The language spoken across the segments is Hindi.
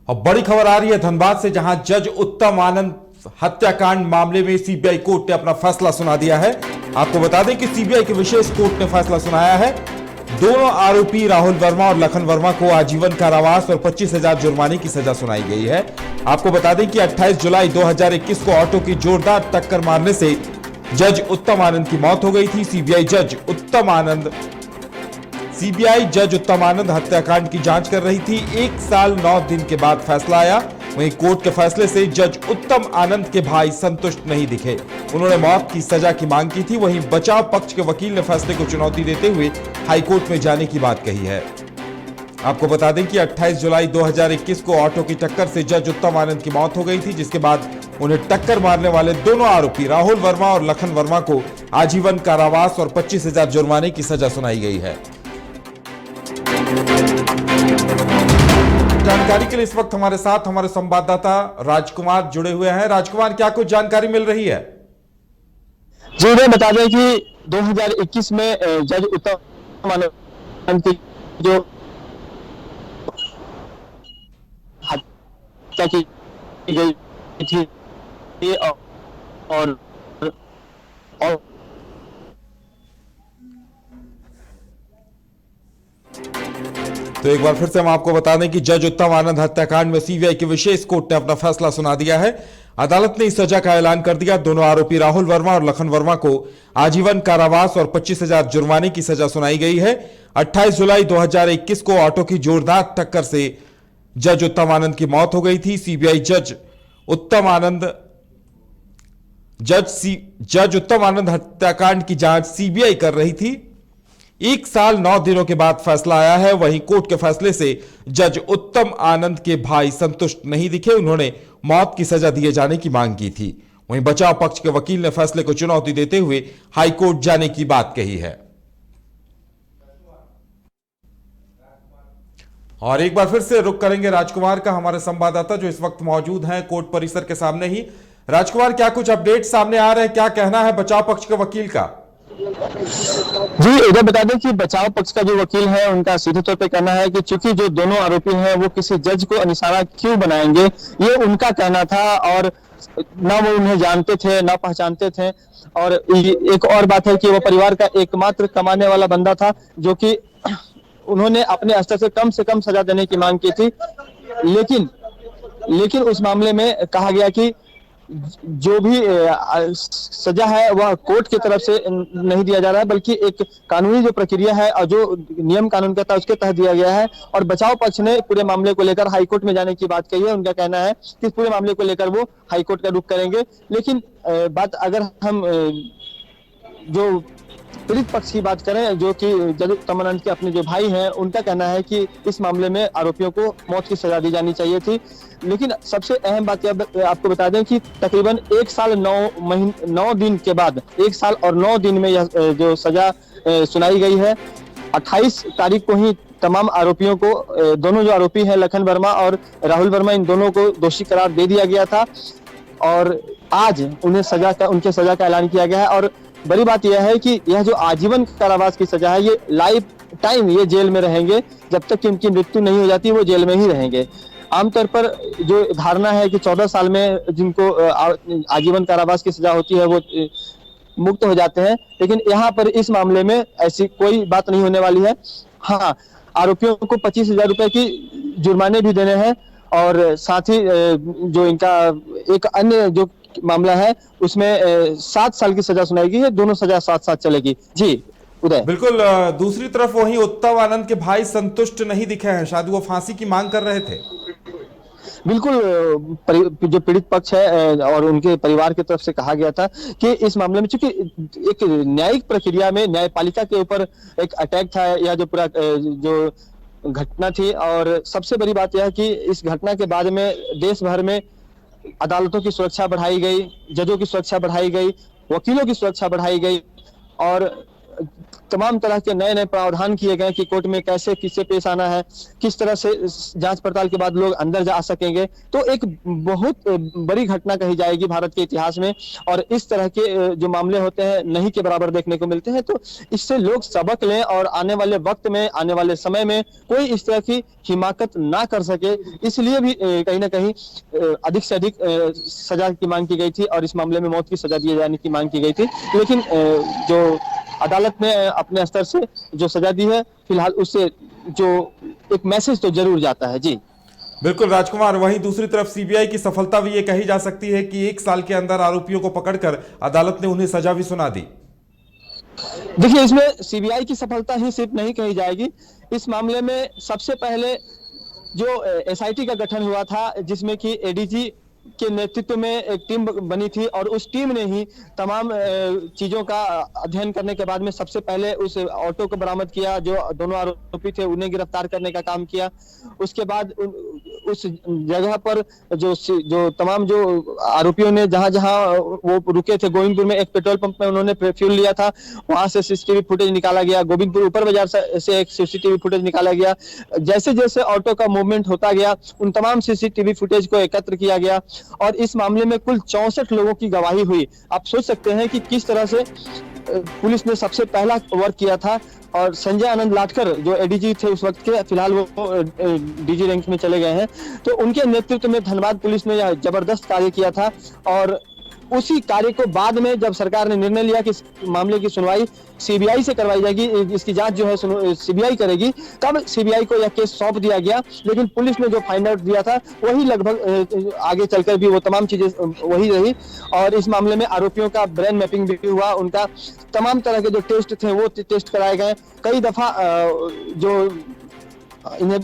और बड़ी खबर आ रही है धनबाद से, जहां जज उत्तम आनंद हत्याकांड मामले में सीबीआई कोर्ट ने अपना फैसला सुना दिया है। आपको बता दें कि सीबीआई की विशेष कोर्ट ने फैसला सुनाया है। दोनों आरोपी राहुल वर्मा और लखन वर्मा को आजीवन कारावास और 25,000 जुर्माने की सजा सुनाई गई है। आपको बता दें कि 28 जुलाई 2021 को ऑटो की जोरदार टक्कर मारने से जज उत्तम आनंद की मौत हो गई थी। सीबीआई जज उत्तम आनंद हत्याकांड की जांच कर रही थी। 1 साल 9 दिन के बाद फैसला आया। वहीं कोर्ट के फैसले से जज उत्तम आनंद के भाई संतुष्ट नहीं दिखे। उन्होंने मौत की सजा की मांग की थी। वहीं बचाव पक्ष के वकील ने फैसले को चुनौती देते हुए हाईकोर्ट में जाने की बात कही है। आपको बता दें कि 28 जुलाई 2021 को ऑटो की टक्कर से जज उत्तम आनंद की मौत हो गई थी, जिसके बाद उन्हें टक्कर मारने वाले दोनों आरोपी राहुल वर्मा और लखन वर्मा को आजीवन कारावास और 25,000 जुर्माने की सजा सुनाई गई है। जानकारी के लिए इस वक्त हमारे साथ हमारे संवाददाता राजकुमार जुड़े हुए हैं। राजकुमार, क्या कुछ जानकारी मिल रही है? जी, मैं बता दें कि 2021 में जज उत्तम आनंद की जो हत्या की गई थी और तो एक बार फिर से हम आपको बता दें कि जज उत्तम आनंद हत्याकांड में सीबीआई की विशेष कोर्ट ने अपना फैसला सुना दिया है। अदालत ने इस सजा का ऐलान कर दिया। दोनों आरोपी राहुल वर्मा और लखन वर्मा को आजीवन कारावास और 25,000 जुर्माने की सजा सुनाई गई है। 28 जुलाई 2021 को ऑटो की जोरदार टक्कर से जज उत्तम आनंद की मौत हो गई थी। सीबीआई जज उत्तम आनंद हत्याकांड की जांच सीबीआई कर रही थी। 1 साल 9 दिनों के बाद फैसला आया है। वहीं कोर्ट के फैसले से जज उत्तम आनंद के भाई संतुष्ट नहीं दिखे। उन्होंने मौत की सजा दिए जाने की मांग की थी। वहीं बचाव पक्ष के वकील ने फैसले को चुनौती देते हुए हाईकोर्ट जाने की बात कही है। और एक बार फिर से रुख करेंगे राजकुमार का, हमारे संवाददाता जो इस वक्त मौजूद हैं कोर्ट परिसर के सामने ही। राजकुमार, क्या कुछ अपडेट सामने आ रहे हैं? क्या कहना है बचाव पक्ष के वकील का? जी, इधर बता दें कि बचाव पक्ष का जो वकील है उनका सीधे तौर पे कहना है कि चूंकि जो दोनों आरोपी हैं वो किसी जज को निशाना क्यों बनाएंगे, ये उनका कहना था। और ना वो उन्हें जानते थे ना पहचानते थे। और एक और बात है कि वो परिवार का एकमात्र कमाने वाला बंदा था, जो कि उन्होंने अपने स्तर से कम सजा देने की मांग की थी। लेकिन उस मामले में कहा गया कि जो भी सजा है वह कोर्ट की तरफ से नहीं दिया जा रहा है, बल्कि एक कानूनी जो प्रक्रिया है और जो नियम कानून कहता है उसके तहत दिया गया है। और बचाव पक्ष ने पूरे मामले को लेकर हाईकोर्ट में जाने की बात कही है। उनका कहना है कि पूरे मामले को लेकर वो हाईकोर्ट का रुख करेंगे। लेकिन बात अगर हम जो पीड़ित पक्ष की बात करें, जो कि जज उत्तम आनंद के अपने जो भाई हैं, उनका कहना है कि इस मामले में आरोपियों को मौत की सजा दी जानी चाहिए थी। लेकिन सबसे अहम बात आपको बता दें कि तकरीबन 1 साल 9 दिन के बाद 1 साल और 9 दिन में यह जो सजा सुनाई गई है। 28 तारीख को ही तमाम आरोपियों को, दोनों जो आरोपी हैं लखन वर्मा और राहुल वर्मा, इन दोनों को दोषी करार दे दिया गया था। और आज उनके सजा का ऐलान किया गया है। और बड़ी बात यह है कि यह जो आजीवन कारावास की सजा है, ये लाइफ टाइम ये जेल में रहेंगे। जब तक कि उनकी मृत्यु नहीं हो जाती वो जेल में ही रहेंगे। आमतौर पर जो धारणा है कि 14 साल में जिनको आजीवन कारावास की सजा होती है वो मुक्त हो जाते हैं, लेकिन यहाँ पर इस मामले में ऐसी कोई बात नहीं होने वाली है। हाँ, आरोपियों को 25,000 रुपए की जुर्माने भी देने हैं। और साथ ही जो इनका एक अन्य जो मामला है उसमें 7 साल की सजा सुनाई गई है। दोनों सजा साथ चलेगी। जी उदय। बिल्कुल। दूसरी तरफ वहीं उत्तम आनंद के भाई संतुष्ट नहीं दिखे हैं, शायद वो फांसी की मांग कर रहे थे। बिल्कुल, जो पीड़ित पक्ष है और उनके परिवार की तरफ से कहा गया था कि इस मामले में चूंकि एक न्यायिक प्रक्रिया में न्यायपालिका के ऊपर एक अटैक था, या जो पूरा जो घटना थी। और सबसे बड़ी बात यह है कि इस घटना के बाद में देश भर में अदालतों की सुरक्षा बढ़ाई गई, जजों की सुरक्षा बढ़ाई गई, वकीलों की सुरक्षा बढ़ाई गई। और तमाम तरह के नए नए प्रावधान किए गए कि कोर्ट में कैसे किससे पेश आना है, किस तरह से जांच पड़ताल के बाद लोग अंदर जा सकेंगे। तो एक बहुत बड़ी घटना कही जाएगी भारत के इतिहास में, और इस तरह के जो मामले होते हैं नहीं के बराबर देखने को मिलते हैं। तो इससे लोग सबक लें और आने वाले वक्त में, आने वाले समय में कोई इस तरह की हिमाकत ना कर सके, इसलिए भी कहीं ना कहीं अधिक से अधिक सजा की मांग की गई थी और इस मामले में मौत की सजा दिए जाने की मांग की गई थी। लेकिन जो अदालत ने अपने स्तर से जो सजा दी है, फिलहाल उससे जो एक मैसेज तो जरूर जाता है। जी बिल्कुल राजकुमार, वहीं दूसरी तरफ सीबीआई की सफलता भी ये कही जा सकती है कि 1 साल के अंदर आरोपियों को पकड़कर अदालत ने उन्हें सजा भी सुना दी। देखिए, इसमें सीबीआई की सफलता ही सिर्फ नहीं कही जाएगी। इस मामले में सबसे पहले जो एसआईटी का गठन हुआ था, जिसमें कि एडीजी के नेतृत्व में एक टीम बनी थी, और उस टीम ने ही तमाम चीजों का अध्ययन करने के बाद में सबसे पहले उस ऑटो को बरामद किया, जो दोनों आरोपी थे उन्हें गिरफ्तार करने का काम किया। उसके बाद उस जगह पर जो तमाम जो आरोपियों ने जहां जहां वो रुके थे, गोविंदपुर में एक पेट्रोल पंप में उन्होंने फ्यूल लिया था, वहां से सीसीटीवी फुटेज निकाला गया। गोविंदपुर ऊपर बाजार से एक सीसीटीवी फुटेज निकाला गया। जैसे जैसे ऑटो का मूवमेंट होता गया, उन तमाम सीसीटीवी फुटेज को एकत्र किया गया और इस मामले में कुल 64 लोगों की गवाही हुई। आप सोच सकते हैं कि किस तरह से पुलिस ने सबसे पहला वर्क किया था। और संजय आनंद लाटकर जो एडीजी थे उस वक्त के, फिलहाल वो डीजी रैंक में चले गए हैं, तो उनके नेतृत्व में धनबाद पुलिस ने जबरदस्त कार्य किया था। और उसी कार्य को बाद में जब सरकार ने निर्णय लिया कि इस मामले की सुनवाई सीबीआई से करवाई जाएगी, इसकी जांच जो है सीबीआई करेगी, तब सीबीआई को यह केस सौंप दिया गया। लेकिन पुलिस ने जो फाइंड आउट दिया था वही लगभग आगे चलकर भी वो तमाम चीजें वही रही। और इस मामले में आरोपियों का ब्रेन मैपिंग भी हुआ, उनका तमाम तरह के जो टेस्ट थे वो टेस्ट कराए गए। कई दफा जो इन्हें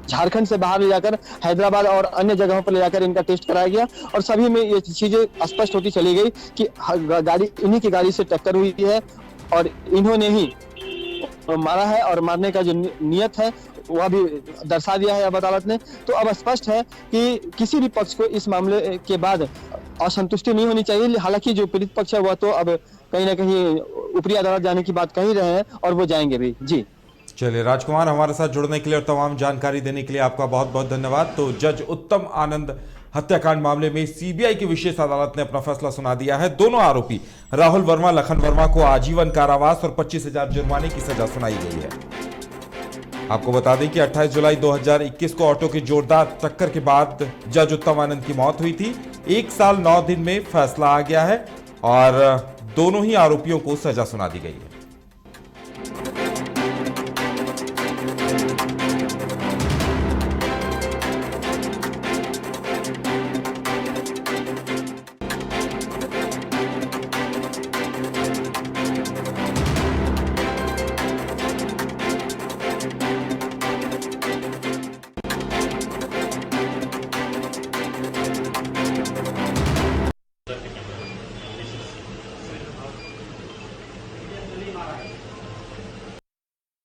झारखंड से बाहर ले जाकर हैदराबाद और अन्य जगहों पर ले जाकर इनका टेस्ट कराया गया, और सभी में ये चीजें स्पष्ट होती चली गई कि गाड़ी इन्हीं की गाड़ी से टक्कर हुई है और इन्होंने ही मारा है, और मारने का जो नियत है वह भी दर्शा दिया है अब अदालत ने। तो अब स्पष्ट है कि किसी भी पक्ष को इस मामले के बाद असंतुष्टि नहीं होनी चाहिए। हालांकि जो पीड़ित पक्ष है वह तो अब कहीं ना कहीं ऊपरी अदालत जाने की बात कह ही रहे हैं, और वो जाएंगे भी। जी चलिए राजकुमार, हमारे साथ जुड़ने के लिए और तमाम जानकारी देने के लिए आपका बहुत बहुत धन्यवाद। तो जज उत्तम आनंद हत्याकांड मामले में सीबीआई की विशेष अदालत ने अपना फैसला सुना दिया है। दोनों आरोपी राहुल वर्मा, लखन वर्मा को आजीवन कारावास और 25,000 जुर्माने की सजा सुनाई गई है। आपको बता दें कि 28 जुलाई 2021 को ऑटो की जोरदार टक्कर के बाद जज उत्तम आनंद की मौत हुई थी। 1 साल 9 दिन में फैसला आ गया है और दोनों ही आरोपियों को सजा सुना दी गई है।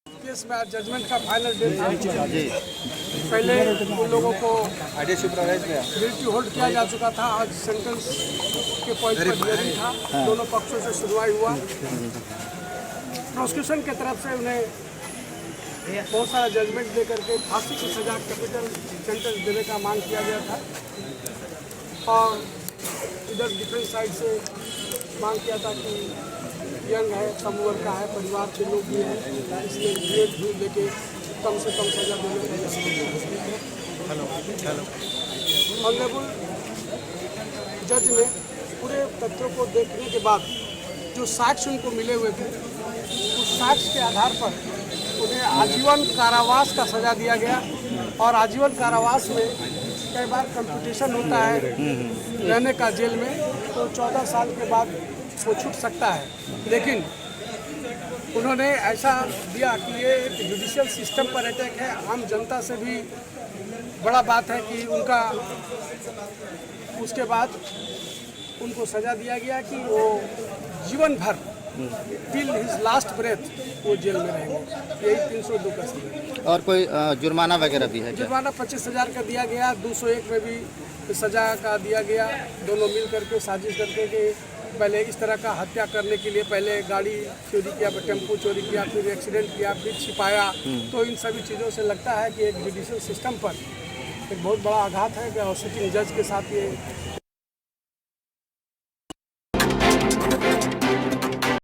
केस में जजमेंट का फाइनल डेट था। पहले उन लोगों को गिल्टी होल्ड किया जा चुका था। आज सेंटेंस के पॉइंट पर हियरिंग था। दोनों पक्षों से सुनवाई हुआ। प्रोसिक्यूशन की तरफ से उन्हें बहुत सारा जजमेंट दे करके फांसी की सजा, कैपिटल सेंटेंस देने का मांग किया गया था, और इधर डिफेंस साइड से मांग किया था कि यंग है, कम उम्र का है, परिवार के लोग भी हैं, इसलिए जेल भी लेके कम से कम सजा देने का। ऑनरेबल जज ने पूरे तथ्यों को देखने के बाद जो साक्ष्य उनको मिले हुए थे, उस साक्ष्य के आधार पर उन्हें आजीवन कारावास का सजा दिया गया। और आजीवन कारावास में कई बार कंपटीशन होता है रहने का जेल में, तो 14 साल के बाद वो छूट सकता है। लेकिन उन्होंने ऐसा दिया कि ये जुडिशियल सिस्टम पर अटैक है। आम जनता से भी बड़ा बात है कि उनका उसके बाद उनको सजा दिया गया कि वो जीवन भर टिल हिज लास्ट ब्रेथ वो जेल में रहेंगे। यही 302 का सजा। और कोई जुर्माना वगैरह भी है? जुर्माना 25,000 का दिया गया। 201 में भी सजा का दिया गया। दोनों मिल करके साजिश करके कि पहले इस तरह का हत्या करने के लिए पहले गाड़ी चोरी किया, टेम्पो चोरी किया, फिर एक्सीडेंट किया, फिर छिपाया। तो इन सभी चीज़ों से लगता है कि एक जुडिशल सिस्टम पर एक बहुत बड़ा आघात है और सिटिंग जज के साथ ये